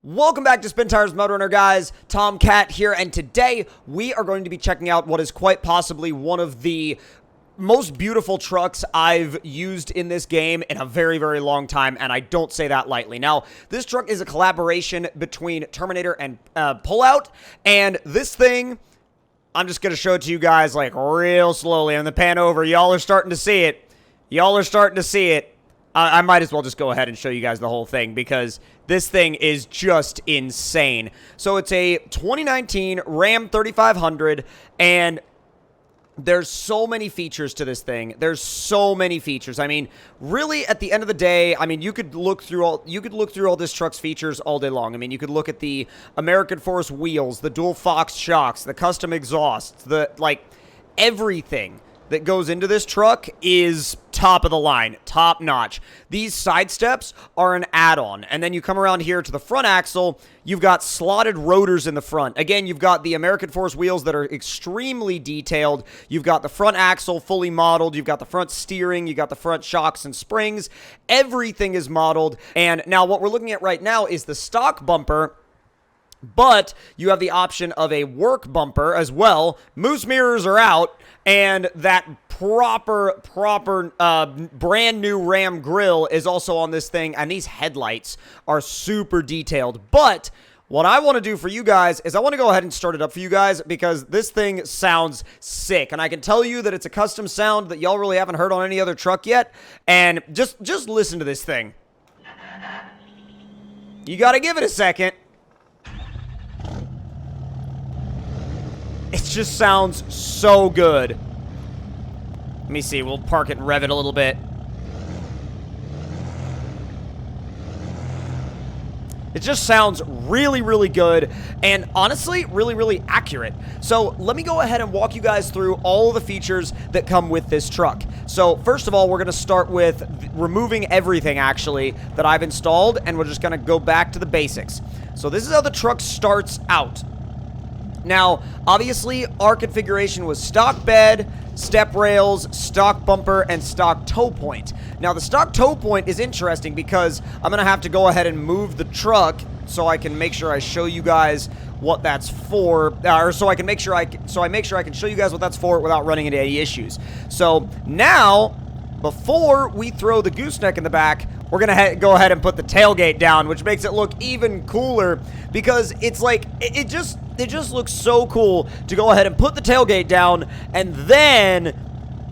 Welcome back to SpinTires MudRunner, guys. Tomcat here, and today we are going to be checking out what is quite possibly one of the most beautiful trucks I've used in this game in a very, very long time, and I don't say that lightly. Now, this truck is a collaboration between Terminator and Pullout, and this thing, I'm just going to show it to you guys, like, real slowly. I'm going to pan over. Y'all are starting to see it. Y'all are starting to see it. I might as well just go ahead and show you guys the whole thing because this thing is just insane. So it's a 2019 Ram 3500, and there's so many features to this thing. There's so many features. I mean, really, at the end of the day, I mean, you could look through all this truck's features all day long. I mean, you could look at the American Force wheels, the dual Fox shocks, the custom exhausts, everything that goes into this truck is top of the line, top notch. These side steps are an add-on, and then you come around here to the front axle, you've got slotted rotors in the front. Again, you've got the American Force wheels that are extremely detailed. You've got the front axle fully modeled. You've got the front steering. You've got the front shocks and springs. Everything is modeled, and now what we're looking at right now is the stock bumper, but you have the option of a work bumper as well. Moose mirrors are out, and that proper brand new Ram grill is also on this thing, and these headlights are super detailed. But what I want to do for you guys is I want to go ahead and start it up for you guys because this thing sounds sick, and I can tell you that it's a custom sound that y'all really haven't heard on any other truck yet. And just listen to this thing. You got to give it a second. It just sounds so good. Let me see. We'll park it and rev it a little bit. It just sounds really, really good and honestly, really, really accurate. So let me go ahead and walk you guys through all of the features that come with this truck. So first of all, we're going to start with removing everything actually that I've installed, and we're just going to go back to the basics. So this is how the truck starts out. Now, obviously, our configuration was stock bed, step rails, stock bumper, and stock tow point. Now, the stock tow point is interesting because I'm going to have to go ahead and move the truck so I can make sure I show you guys what that's for, or so I make sure I can show you guys what that's for without running into any issues. So now, before we throw the gooseneck in the back, we're going to go ahead and put the tailgate down, which makes it look even cooler because it's like, it just looks so cool to go ahead and put the tailgate down and then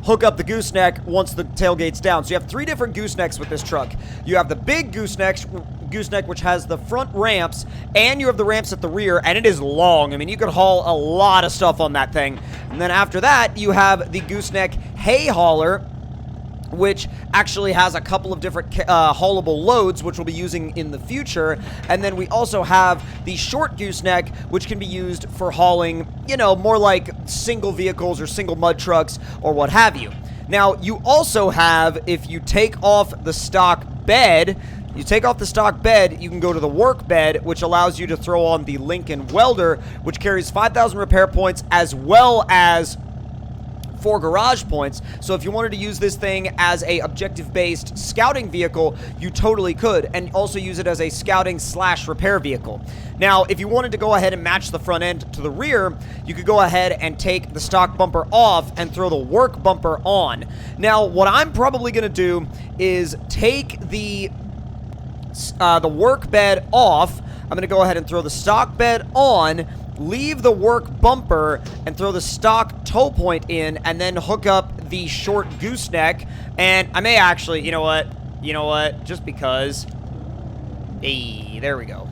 hook up the gooseneck once the tailgate's down. So you have three different goosenecks with this truck. You have the big gooseneck, which has the front ramps, and you have the ramps at the rear, and it is long. I mean, you could haul a lot of stuff on that thing. And then after that, you have the gooseneck hay hauler, which actually has a couple of different haulable loads, which we'll be using in the future. And then we also have the short gooseneck, which can be used for hauling, you know, more like single vehicles or single mud trucks or what have you. Now, you also have, if you take off the stock bed, you can go to the work bed, which allows you to throw on the Lincoln Welder, which carries 5,000 repair points as well as 4 garage points. So if you wanted to use this thing as a objective-based scouting vehicle, you totally could, and also use it as a scouting / repair vehicle. Now, if you wanted to go ahead and match the front end to the rear, you could go ahead and take the stock bumper off and throw the work bumper on. Now, what I'm probably going to do is take the work bed off. I'm going to go ahead and throw the stock bed on, leave the work bumper, and throw the stock tow point in, and then hook up the short gooseneck. And I may actually, you know what, just because, hey, there we go.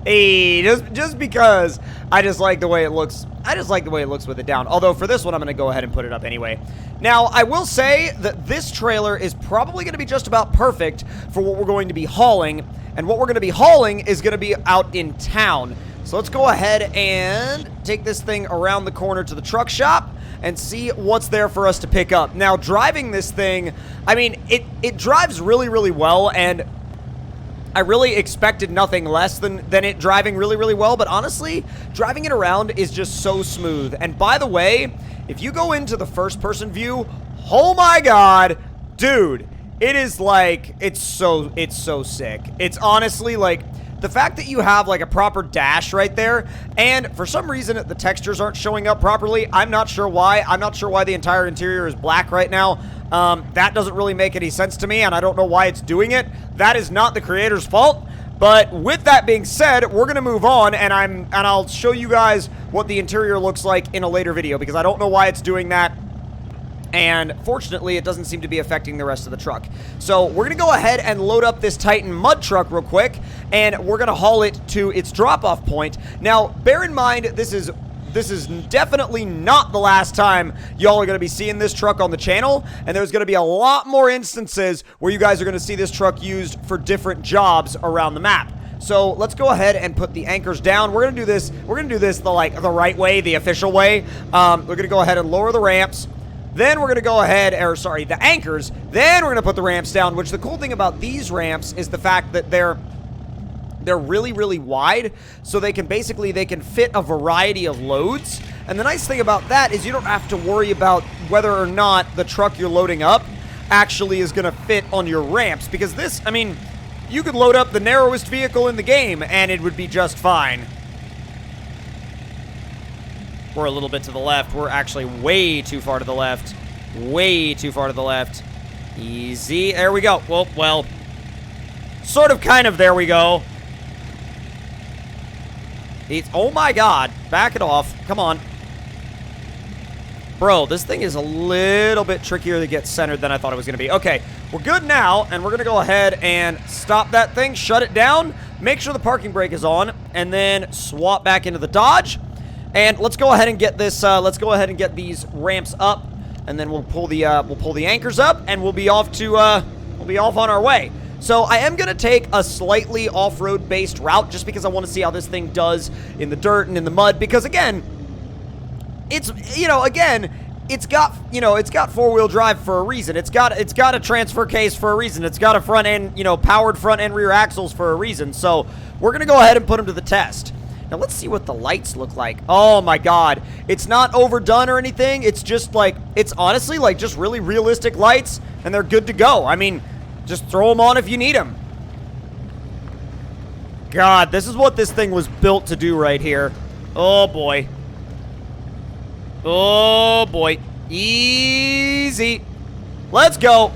Hey, just because I just like the way it looks. I just like the way it looks with it down. Although for this one, I'm going to go ahead and put it up anyway. Now, I will say that this trailer is probably going to be just about perfect for what we're going to be hauling. And what we're going to be hauling is going to be out in town. So let's go ahead and take this thing around the corner to the truck shop and see what's there for us to pick up. Now, driving this thing, I mean, it drives really, really well, and I really expected nothing less than it driving really, really well, but honestly, driving it around is just so smooth. And by the way, if you go into the first-person view, oh my god, dude, it is like, it's so sick. It's honestly like, the fact that you have like a proper dash right there, and for some reason the textures aren't showing up properly. I'm not sure why. I'm not sure why the entire interior is black right now. That doesn't really make any sense to me, and I don't know why it's doing it. That is not the creator's fault. But with that being said, we're gonna move on, and I'll show you guys what the interior looks like in a later video, because I don't know why it's doing that. And fortunately, it doesn't seem to be affecting the rest of the truck. So we're going to go ahead and load up this Titan mud truck real quick, and we're going to haul it to its drop-off point. Now, bear in mind, this is definitely not the last time y'all are going to be seeing this truck on the channel, and there's going to be a lot more instances where you guys are going to see this truck used for different jobs around the map. So let's go ahead and put the anchors down. We're going to do this the right way, the official way. We're going to go ahead and lower the ramps. Then we're going to go ahead, the anchors. Then we're going to put the ramps down, which the cool thing about these ramps is the fact that they're really, really wide, so they can fit a variety of loads. And the nice thing about that is you don't have to worry about whether or not the truck you're loading up actually is going to fit on your ramps, because this, I mean, you could load up the narrowest vehicle in the game and it would be just fine. We're a little bit to the left. We're actually way too far to the left. Way too far to the left. Easy. There we go. Well, sort of, kind of, there we go. Oh my god. Back it off. Come on. Bro, this thing is a little bit trickier to get centered than I thought it was going to be. Okay, we're good now, and we're going to go ahead and stop that thing, shut it down, make sure the parking brake is on, and then swap back into the Dodge. And let's go ahead and get this. Let's go ahead and get these ramps up, and then we'll pull the anchors up, and we'll be off on our way. So I am gonna take a slightly off-road based route, just because I want to see how this thing does in the dirt and in the mud. Because again, it's got four-wheel drive for a reason. It's got a transfer case for a reason. It's got a front end, powered front and rear axles for a reason. So we're gonna go ahead and put them to the test. Now, let's see what the lights look like. Oh, my God. It's not overdone or anything. It's just, it's honestly, just really realistic lights, and they're good to go. I mean, just throw them on if you need them. God, this is what this thing was built to do right here. Oh, boy. Oh, boy. Easy. Let's go.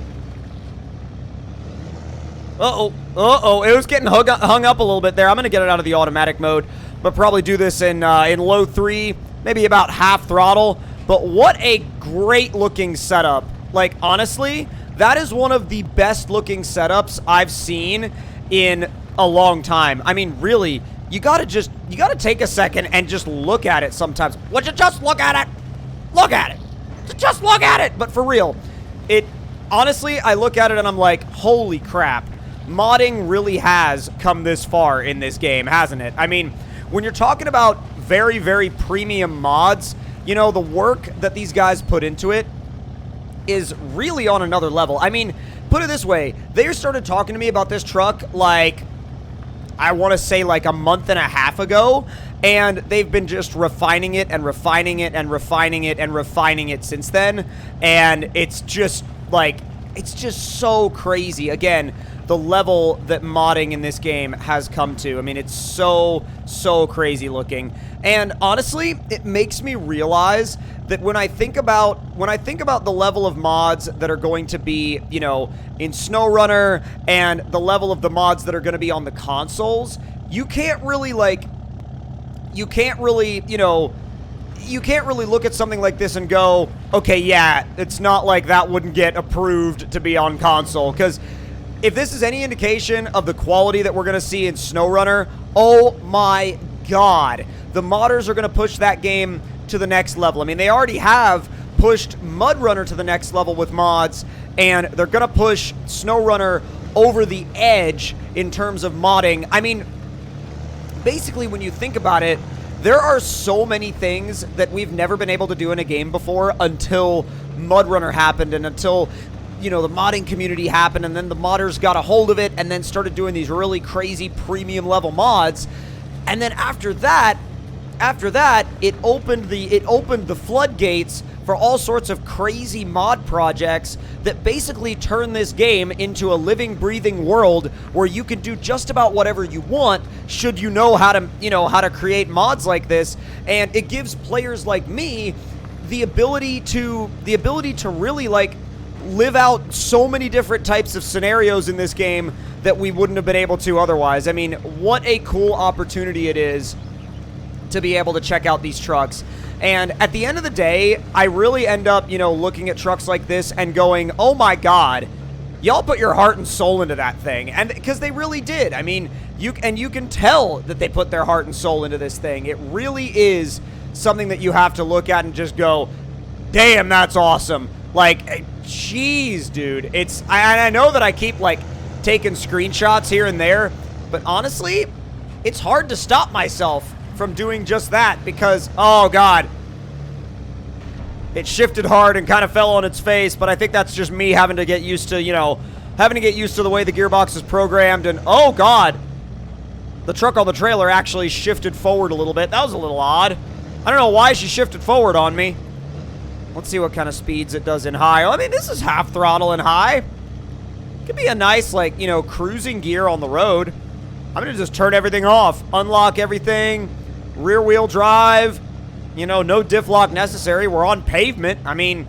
Uh-oh. Uh-oh. It was getting hung up a little bit there. I'm going to get it out of the automatic mode. But probably do this in low 3, maybe about half throttle. But what a great looking setup. Like, honestly, that is one of the best looking setups I've seen in a long time. I mean, really, you gotta take a second and just look at it sometimes. Would you just look at it? Look at it. Just look at it. But for real, honestly, I look at it and I'm like, holy crap. Modding really has come this far in this game, hasn't it? I mean, when you're talking about very, very premium mods, the work that these guys put into it is really on another level. I mean, put it this way. They started talking to me about this truck, I want to say a month and a half ago, and they've been just refining it and refining it and refining it and refining it since then, and it's just so crazy. Again, the level that modding in this game has come to. I mean, it's so crazy looking. And honestly, it makes me realize that when I think about the level of mods that are going to be, in SnowRunner, and the level of the mods that are going to be on the consoles, you can't really look at something like this and go, okay, yeah, it's not like that wouldn't get approved to be on console. Because if this is any indication of the quality that we're going to see in SnowRunner, oh my god. The modders are going to push that game to the next level. I mean, they already have pushed MudRunner to the next level with mods, and they're going to push SnowRunner over the edge in terms of modding. I mean, basically, when you think about it, there are so many things that we've never been able to do in a game before until MudRunner happened, and until the modding community happened, and then the modders got a hold of it and then started doing these really crazy premium level mods. And then after that, it opened the floodgates for all sorts of crazy mod projects that basically turn this game into a living, breathing world where you can do just about whatever you want should you know how to create mods like this. And it gives players like me the ability to really like live out so many different types of scenarios in this game that we wouldn't have been able to otherwise. I mean, what a cool opportunity it is to be able to check out these trucks. And at the end of the day, I really end up, looking at trucks like this and going, oh my god, y'all put your heart and soul into that thing. And because they really did. I mean, you can tell that they put their heart and soul into this thing. It really is something that you have to look at and just go, damn, that's awesome. Like, jeez, dude. I know that I keep, like, taking screenshots here and there, but honestly, it's hard to stop myself from doing just that because, oh god, it shifted hard and kind of fell on its face. But I think that's just me having to get used to, the way the gearbox is programmed. And oh god, the truck on the trailer actually shifted forward a little bit. That was a little odd. I don't know why she shifted forward on me. Let's see what kind of speeds it does in high. I mean, this is half throttle in high. Could be a nice, like, cruising gear on the road. I'm gonna just turn everything off, unlock everything, rear wheel drive, no diff lock necessary. We're on pavement. I mean,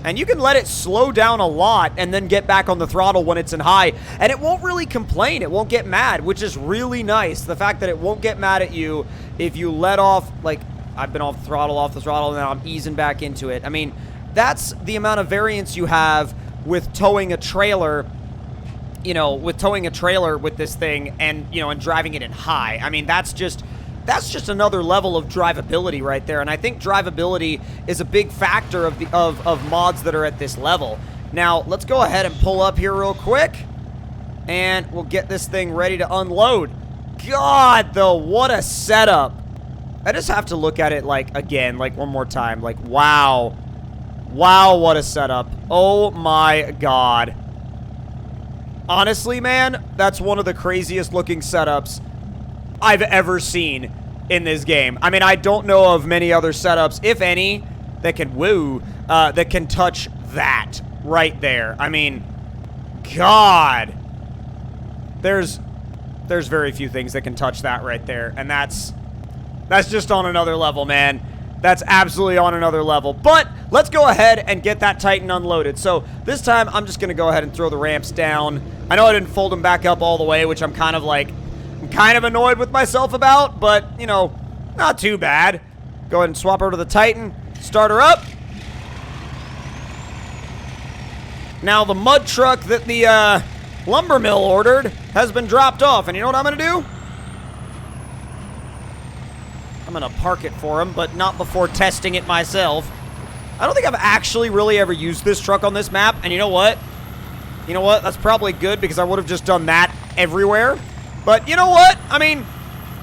and you can let it slow down a lot and then get back on the throttle when it's in high, and it won't really complain. It won't get mad, which is really nice. The fact that it won't get mad at you if you let off, like, I've been off the throttle, and now I'm easing back into it. I mean, that's the amount of variance you have with towing a trailer, with this thing and, and driving it in high. I mean, that's just another level of drivability right there. And I think drivability is a big factor of mods that are at this level. Now, let's go ahead and pull up here real quick, and we'll get this thing ready to unload. God, though, what a setup. I just have to look at it, like, again, like, one more time. Like, wow. Wow, what a setup. Oh, my God. Honestly, man, that's one of the craziest looking setups I've ever seen in this game. I mean, I don't know of many other setups, if any, that can touch that right there. I mean, God. There's very few things that can touch that right there, and that's just on another level, man. That's absolutely on another level. But let's go ahead and get that Titan unloaded. So this time, I'm just going to go ahead and throw the ramps down. I know I didn't fold them back up all the way, which I'm kind of annoyed with myself about, but, not too bad. Go ahead and swap over to the Titan, start her up. Now, the mud truck that the lumber mill ordered has been dropped off, and you know what I'm going to do? I'm going to park it for him, but not before testing it myself. I don't think I've actually really ever used this truck on this map, and you know what? That's probably good because I would have just done that everywhere. But you know what? I mean,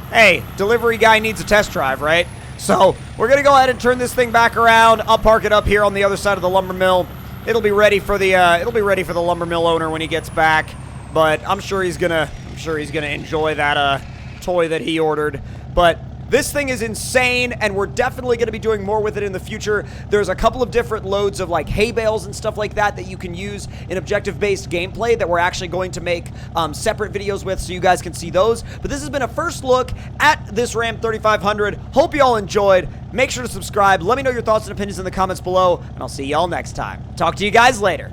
hey, delivery guy needs a test drive, right? So we're going to go ahead and turn this thing back around. I'll park it up here on the other side of the lumber mill. It'll be ready for the lumber mill owner when he gets back. But I'm sure he's gonna enjoy that toy that he ordered. But this thing is insane, and we're definitely going to be doing more with it in the future. There's a couple of different loads of, like, hay bales and stuff like that you can use in objective-based gameplay that we're actually going to make separate videos with, so you guys can see those. But this has been a first look at this Ram 3500. Hope you all enjoyed. Make sure to subscribe. Let me know your thoughts and opinions in the comments below, and I'll see y'all next time. Talk to you guys later.